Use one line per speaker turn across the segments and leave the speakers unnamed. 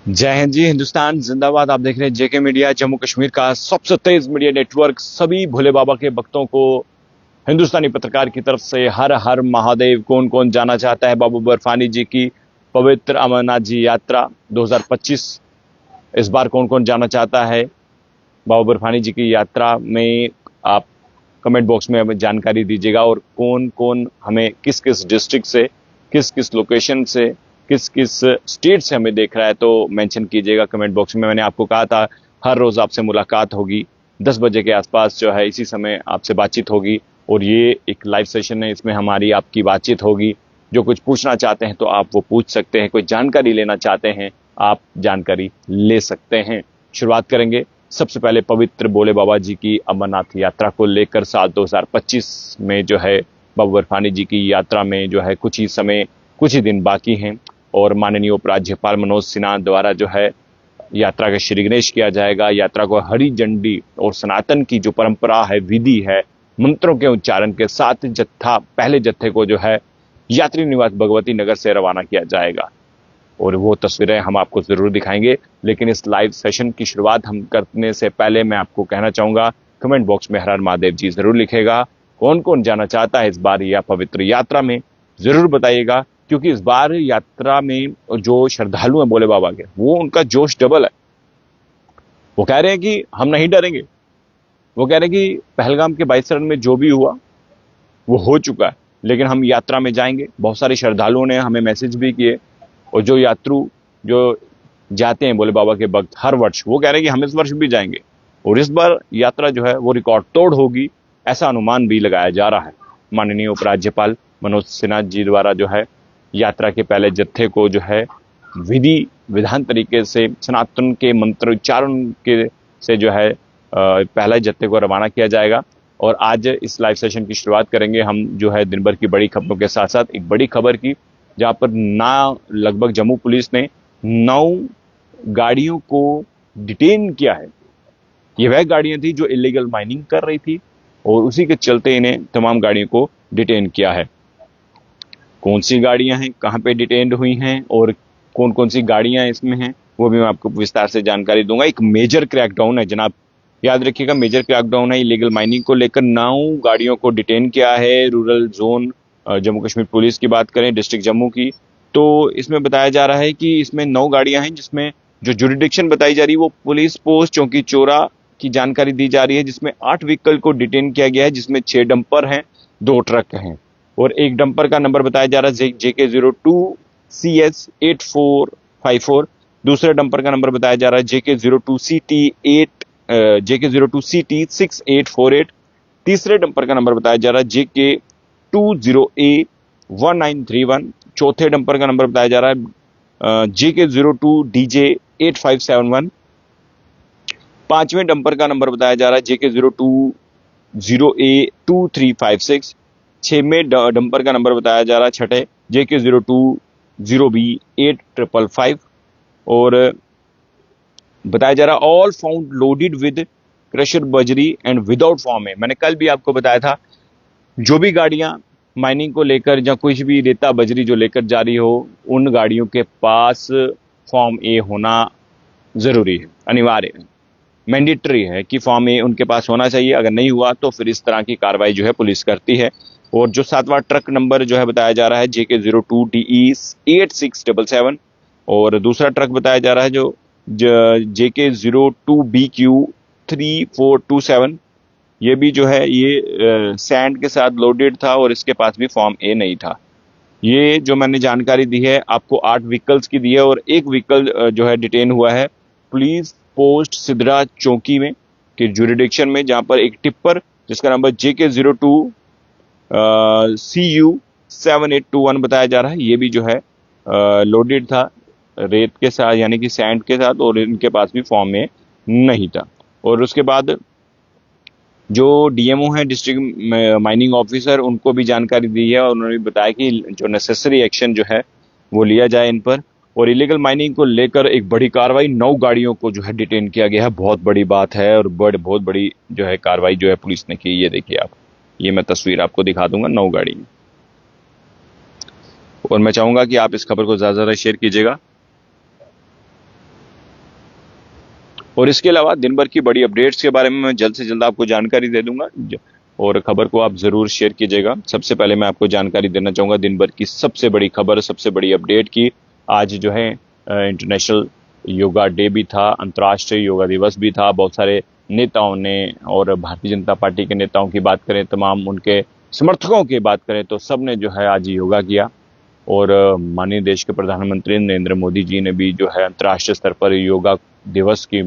जय हिंद जी, हिंदुस्तान जिंदाबाद। आप देख रहे हैं जेके मीडिया, जम्मू कश्मीर का सबसे तेज मीडिया नेटवर्क। सभी भोले बाबा के भक्तों को हिंदुस्तानी पत्रकार की तरफ से हर हर महादेव। कौन कौन जाना चाहता है बाबा बर्फानी जी की पवित्र अमरनाथ जी यात्रा 2025? इस बार कौन कौन जाना चाहता है बाबा बर्फानी जी की यात्रा में? आप कमेंट बॉक्स में हमें जानकारी दीजिएगा। और कौन कौन हमें किस किस डिस्ट्रिक्ट से, किस किस लोकेशन से, किस किस स्टेट से हमें देख रहा है, तो मेंशन कीजिएगा कमेंट बॉक्स में। मैंने आपको कहा था हर रोज आपसे मुलाकात होगी 10 बजे के आसपास, जो है इसी समय आपसे बातचीत होगी। और ये एक लाइव सेशन है, इसमें हमारी आपकी बातचीत होगी। जो कुछ पूछना चाहते हैं तो आप वो पूछ सकते हैं, कोई जानकारी लेना चाहते हैं आप जानकारी ले सकते हैं। शुरुआत करेंगे सबसे पहले पवित्र भोले बाबा जी की अमरनाथ यात्रा को लेकर। साल 2025 में जो है बाबा बर्फानी जी की यात्रा में जो है कुछ ही दिन बाकी हैं। और माननीय उपराज्यपाल मनोज सिन्हा द्वारा जो है यात्रा का श्री गणेश किया जाएगा। यात्रा को हरी झंडी और सनातन की जो परंपरा है, विधि है, मंत्रों के उच्चारण के साथ पहले जत्थे को जो है यात्री निवास भगवती नगर से रवाना किया जाएगा। और वो तस्वीरें हम आपको जरूर दिखाएंगे। लेकिन इस लाइव सेशन की शुरुआत हम करने से पहले मैं आपको कहना चाहूंगा, कमेंट बॉक्स में हर हर महादेव जी जरूर लिखेगा। कौन कौन जाना चाहता है इस बार यह पवित्र यात्रा में, जरूर बताइएगा। क्योंकि इस बार यात्रा में जो श्रद्धालु हैं भोले बाबा के, वो उनका जोश डबल है। वो कह रहे हैं कि हम नहीं डरेंगे। वो कह रहे हैं कि पहलगाम के 22 रन में जो भी हुआ वो हो चुका है, लेकिन हम यात्रा में जाएंगे। बहुत सारे श्रद्धालुओं ने हमें मैसेज भी किए। और जो यात्रु जो जाते हैं भोले बाबा के भक्त हर वर्ष, वो कह रहे हैं कि हम इस वर्ष भी जाएंगे। और इस बार यात्रा जो है वो रिकॉर्ड तोड़ होगी, ऐसा अनुमान भी लगाया जा रहा है। माननीय उपराज्यपाल मनोज सिन्हा जी द्वारा जो है यात्रा के पहले जत्थे को जो है विधि विधान तरीके से सनातन के मंत्रोच्चारण के से जो है पहले जत्थे को रवाना किया जाएगा। और आज इस लाइव सेशन की शुरुआत करेंगे हम जो है दिन भर की बड़ी खबरों के साथ साथ एक बड़ी खबर की, जहां पर लगभग जम्मू पुलिस ने 9 गाड़ियों को डिटेन किया है। ये वह गाड़ियां थी जो इलीगल माइनिंग कर रही थी, और उसी के चलते इन्हें तमाम गाड़ियों को डिटेन किया है। कौन सी गाड़ियां हैं, कहां पे डिटेन हुई हैं और कौन कौन सी गाड़ियां इसमें हैं, वो भी मैं आपको विस्तार से जानकारी दूंगा। एक मेजर क्रैकडाउन है जनाब, याद रखिएगा, मेजर क्रैकडाउन है। इलीगल माइनिंग को लेकर 9 गाड़ियों को डिटेन किया है rural zone Jammu Kashmir police की बात करें, डिस्ट्रिक्ट जम्मू की, तो इसमें बताया जा रहा है कि इसमें 9 गाड़ियां हैं, जिसमें जो जुरिडिक्शन बताई जा रही है वो पुलिस पोस्ट चौकी चोरा की जानकारी दी जा रही है, जिसमें 8 व्हीकल को डिटेन किया गया है, जिसमें 6 डंपर हैं, 2 ट्रक हैं। और एक डंपर का नंबर बताया जा रहा है JK02CS8454। दूसरे डंपर का नंबर बताया जा रहा है JK02CT6848। तीसरे डंपर का नंबर बताया जा रहा है JK20A1931। चौथे डंपर का नंबर बताया जा रहा है JK02DJ8571। पांचवें डंपर का नंबर बताया जा रहा है JK020A2356। छठवें डंपर का नंबर बताया जा रहा है छठे JK020B8555। और बताया जा रहा है all found loaded with crusher बजरी एंड विदाउट फॉर्म है। मैंने कल भी आपको बताया था, जो भी गाड़ियां माइनिंग को लेकर या कुछ भी रेता बजरी जो लेकर जा रही हो, उन गाड़ियों के पास फॉर्म ए होना जरूरी है, अनिवार्य है, मैंडेटरी है कि फॉर्म ए उनके पास होना चाहिए। अगर नहीं हुआ तो फिर इस तरह की कार्रवाई जो है पुलिस करती है। और जो 7वां ट्रक नंबर जो है बताया जा रहा है JK02DE8677। और दूसरा ट्रक बताया जा रहा है जो JK02BQ3427। ये भी जो है ये सैंड के साथ लोडेड था और इसके पास भी फॉर्म ए नहीं था। ये जो मैंने जानकारी दी है आपको 8 व्हीकल्स की दी है, और एक व्हीकल जो है डिटेन हुआ है पुलिस पोस्ट सिदरा चौकी में के जुरिडिक्शन में, जहां पर एक टिप्पर जिसका नंबर JK02CU7821 बताया जा रहा है, ये भी जो है लोडेड था रेत के साथ, यानी कि सैंड के साथ, और इनके पास भी फॉर्म में नहीं था। और उसके बाद जो डीएमओ है, डिस्ट्रिक्ट माइनिंग ऑफिसर, उनको भी जानकारी दी है और उन्होंने बताया कि जो नेसेसरी एक्शन जो है वो लिया जाए इन पर। और इलीगल माइनिंग को लेकर एक बड़ी कार्रवाई, 9 गाड़ियों को जो है डिटेन किया गया है। बहुत बड़ी बात है और बहुत बड़ी जो है कार्रवाई जो है पुलिस ने की। ये देखिए आप, ये मैं तस्वीर आपको दिखा दूंगा 9 गाड़ी। और मैं चाहूंगा कि आप इस खबर को ज्यादा से ज्यादा शेयर कीजिएगा। और इसके अलावा दिन भर की बड़ी अपडेट्स के बारे में मैं जल्द से जल्द आपको जानकारी दे दूंगा और खबर को आप जरूर शेयर कीजिएगा। सबसे पहले मैं आपको जानकारी देना चाहूंगा दिन भर की सबसे बड़ी खबर, सबसे बड़ी अपडेट की। आज जो है इंटरनेशनल योगा डे भी था, अंतर्राष्ट्रीय योगा दिवस भी था। बहुत सारे नेताओं ने और भारतीय जनता पार्टी के नेताओं की बात करें, तमाम उनके समर्थकों की बात करें तो सबने जो है आज योगा किया। और माननीय देश के प्रधानमंत्री नरेंद्र मोदी जी ने भी जो है अंतर्राष्ट्रीय स्तर पर योगा दिवस की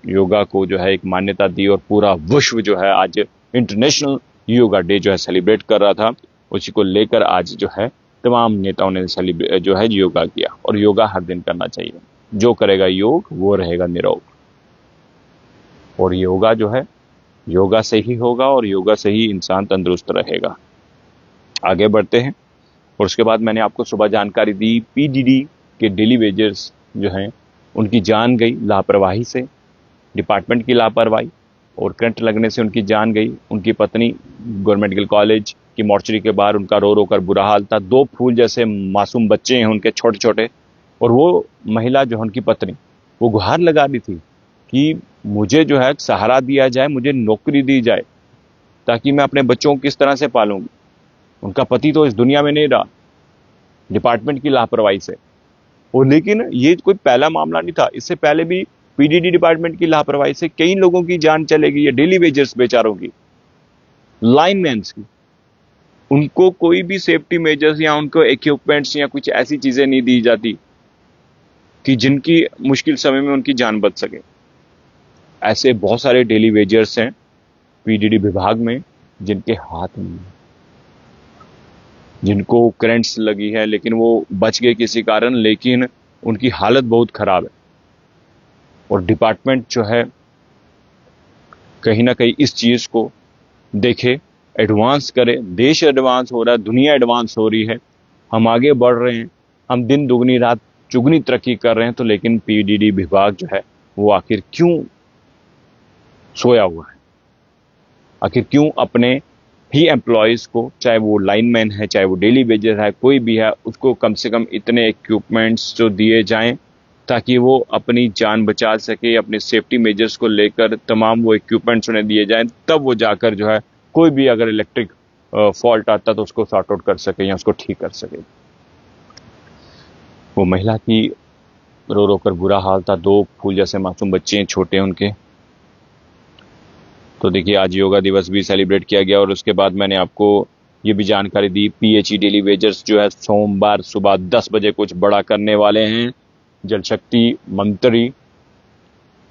योगा को जो है एक मान्यता दी और पूरा विश्व जो है आज इंटरनेशनल योगा डे जो है सेलिब्रेट कर रहा था। उसी को लेकर आज जो है तमाम नेताओं ने जो है योगा किया। और योगा हर दिन करना चाहिए। जो करेगा योग वो रहेगा निरोग। और योगा जो है योगा से ही होगा और योगा से ही इंसान तंदुरुस्त रहेगा। आगे बढ़ते हैं। और उसके बाद मैंने आपको सुबह जानकारी दी पीडीडी के डेली वेजर्स जो हैं उनकी जान गई लापरवाही से, डिपार्टमेंट की लापरवाही और करंट लगने से उनकी जान गई। उनकी पत्नी गवर्नमेंट मेडिकल कॉलेज की मॉर्चरी के बाहर, उनका रो रो कर बुरा हाल था। 2 फूल जैसे मासूम बच्चे हैं उनके, छोटे छोटे। और वो महिला जो है उनकी पत्नी, वो गुहार लगा रही थी कि मुझे जो है सहारा दिया जाए, मुझे नौकरी दी जाए ताकि मैं अपने बच्चों को किस तरह से पालूंगी। उनका पति तो इस दुनिया में नहीं रहा डिपार्टमेंट की लापरवाही से। और लेकिन ये कोई पहला मामला नहीं था, इससे पहले भी पीडीडी डिपार्टमेंट की लापरवाही से कई लोगों की जान चले गई है। डेली वेजर्स बेचारों की, लाइनमैन्स की, उनको कोई भी सेफ्टी मेजर्स या उनको इक्विपमेंट्स या कुछ ऐसी चीजें नहीं दी जाती कि जिनकी मुश्किल समय में उनकी जान बच सके। ऐसे बहुत सारे डेली वेजर्स हैं पीडीडी विभाग में जिनके हाथ नहीं है, जिनको करंट्स लगी है लेकिन वो बच गए किसी कारण, लेकिन उनकी हालत बहुत खराब है। और डिपार्टमेंट जो है कहीं ना कहीं इस चीज को देखे, एडवांस करे। देश एडवांस हो रहा है, दुनिया एडवांस हो रही है, हम आगे बढ़ रहे हैं, हम दिन दुगनी रात चुगनी तरक्की कर रहे हैं। तो लेकिन पीडीडी विभाग जो है वो आखिर क्यों सोया हुआ है? आखिर क्यों अपने ही एम्प्लॉयज को, चाहे वो लाइनमैन है, चाहे वो डेली वेजर है, कोई भी है, उसको कम से कम इतने इक्विपमेंट्स जो दिए जाएं ताकि वो अपनी जान बचा सके। अपने सेफ्टी मेजर्स को लेकर तमाम वो इक्विपमेंट्स उन्हें दिए जाएं, तब वो जाकर जो है कोई भी अगर इलेक्ट्रिक फॉल्ट आता तो उसको सॉर्ट आउट कर सके या उसको ठीक कर सके। वो महिला की रो रो कर बुरा हाल था। 2 फूल जैसे मासूम बच्चे हैं, छोटे उनके। तो देखिए आज योगा दिवस भी सेलिब्रेट किया गया। और उसके बाद मैंने आपको ये भी जानकारी दी पीएचई डेली वेजर्स जो है सोमवार सुबह 10 बजे कुछ बड़ा करने वाले हैं। जल शक्ति मंत्री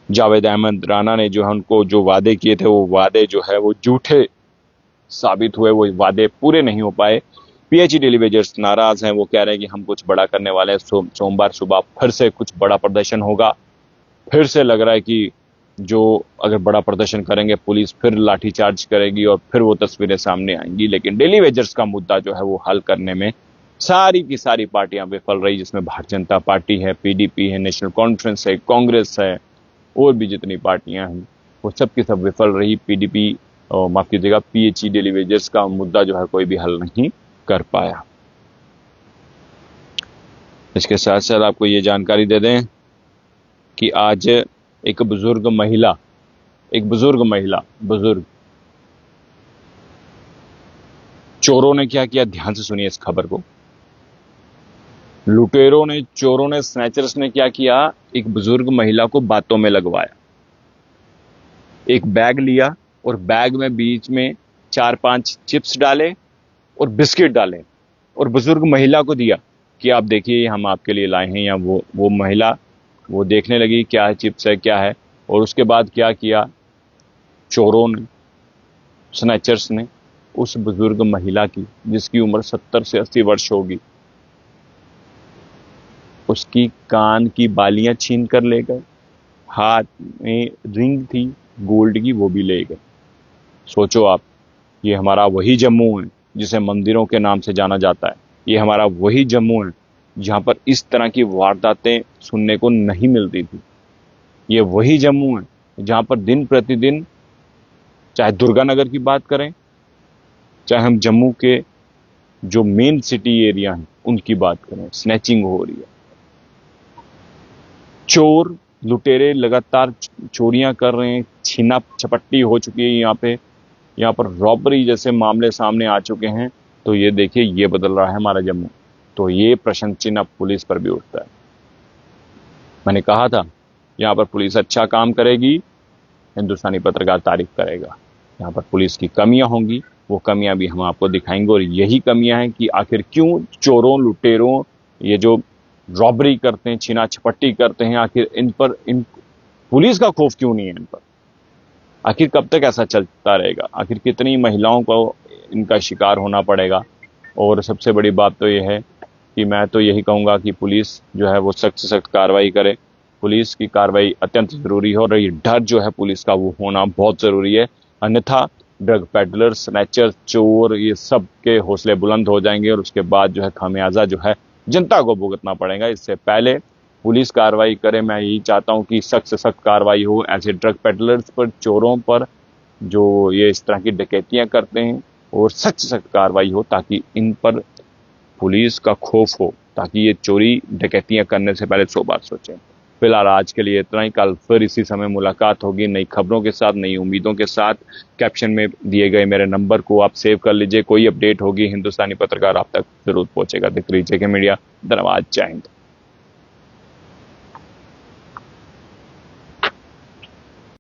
जावेद अहमद राणा ने जो है उनको जो वादे किए थे वो वादे जो है वो झूठे साबित हुए, वो वादे पूरे नहीं हो पाए। पीएचई डेली वेजर्स नाराज हैं, वो कह रहे हैं कि हम कुछ बड़ा करने वाले हैं। सोमवार सुबह फिर से कुछ बड़ा प्रदर्शन होगा। फिर से लग रहा है कि जो अगर बड़ा प्रदर्शन करेंगे पुलिस फिर लाठीचार्ज करेगी और फिर वो तस्वीरें सामने आएंगी। लेकिन डेली वेजर्स का मुद्दा जो है वो हल करने में सारी की सारी पार्टियां विफल रही, जिसमें भारतीय जनता पार्टी है, पीडीपी है, नेशनल कॉन्फ्रेंस है, कांग्रेस है और भी जितनी पार्टियां हैं वो सब की सब विफल रही। पीडीपी माफ कीजिएगा पीएचई डेली वेजर्स का मुद्दा जो है कोई भी हल नहीं कर पाया। इसके साथ साथ आपको ये जानकारी दे दें कि आज एक बुजुर्ग महिला चोरों ने क्या किया, ध्यान से सुनिए इस खबर को। लुटेरों ने, चोरों ने, स्नैचर्स ने क्या किया, एक बुजुर्ग महिला को बातों में लगवाया। एक बैग लिया और बैग में बीच में 4-5 चिप्स डाले और बिस्किट डाले और बुजुर्ग महिला को दिया कि आप देखिए हम आपके लिए लाए हैं। या वो महिला वो देखने लगी क्या है, चिप्स है क्या है। और उसके बाद क्या किया, चोरों ने, स्नैचर्स ने उस बुजुर्ग महिला की जिसकी उम्र 70 से 80 वर्ष होगी, उसकी कान की बालियां छीन कर ले गए। हाथ में रिंग थी गोल्ड की, वो भी ले गए। सोचो आप, ये हमारा वही जम्मू है जिसे मंदिरों के नाम से जाना जाता है। ये हमारा वही जम्मू है जहां पर इस तरह की वारदातें सुनने को नहीं मिलती थी। ये वही जम्मू है जहां पर दिन प्रतिदिन, चाहे दुर्गानगर की बात करें, चाहे हम जम्मू के जो मेन सिटी एरिया हैं उनकी बात करें, स्नैचिंग हो रही है। चोर लुटेरे लगातार चोरियां कर रहे हैं, छीना झपट्टी हो चुकी है यहाँ पर रॉबरी जैसे मामले सामने आ चुके हैं। तो ये देखिए, ये बदल रहा है हमारा जम्मू। तो ये प्रश्न चिन्ह अब पुलिस पर भी उठता है। मैंने कहा था यहाँ पर पुलिस अच्छा काम करेगी, हिंदुस्तानी पत्रकार तारीफ करेगा। यहाँ पर पुलिस की कमियां होंगी, वो कमियां भी हम आपको दिखाएंगे। और यही कमियां हैं कि आखिर क्यों चोरों लुटेरों ये जो रॉबरी करते हैं, छीना झपट्टी करते हैं, आखिर इन पुलिस का खौफ क्यों नहीं है इन पर? आखिर कब तक ऐसा चलता रहेगा? आखिर कितनी महिलाओं को इनका शिकार होना पड़ेगा? और सबसे बड़ी बात तो यह है कि मैं तो यही कहूंगा कि पुलिस जो है वो सख्त से सख्त कार्रवाई करे। पुलिस की कार्रवाई अत्यंत जरूरी है और ये डर जो है पुलिस का वो होना बहुत जरूरी है। अन्यथा ड्रग पेडलर, स्नैचर, चोर, ये सब के हौसले बुलंद हो जाएंगे और उसके बाद जो है खामियाजा जो है जनता को भुगतना पड़ेगा। इससे पहले पुलिस कार्रवाई करे। मैं यही चाहता हूं कि सख्त से सख्त कार्रवाई हो ऐसे ड्रग पेडलर्स पर, चोरों पर, जो ये इस तरह की डकैतियां करते हैं, और सख्त से सख्त कार्रवाई हो ताकि इन पर पुलिस का खौफ हो, ताकि ये चोरी डकैतियां करने से पहले 100 बार सोचें। फिलहाल आज के लिए इतना ही। कल फिर इसी समय मुलाकात होगी नई खबरों के साथ, नई उम्मीदों के साथ। कैप्शन में दिए गए मेरे नंबर को आप सेव कर लीजिए। कोई अपडेट होगी हिंदुस्तानी पत्रकार आप तक जरूर पहुंचेगा। दिख लीजिए मीडिया। धन्यवाद। जय हिंद।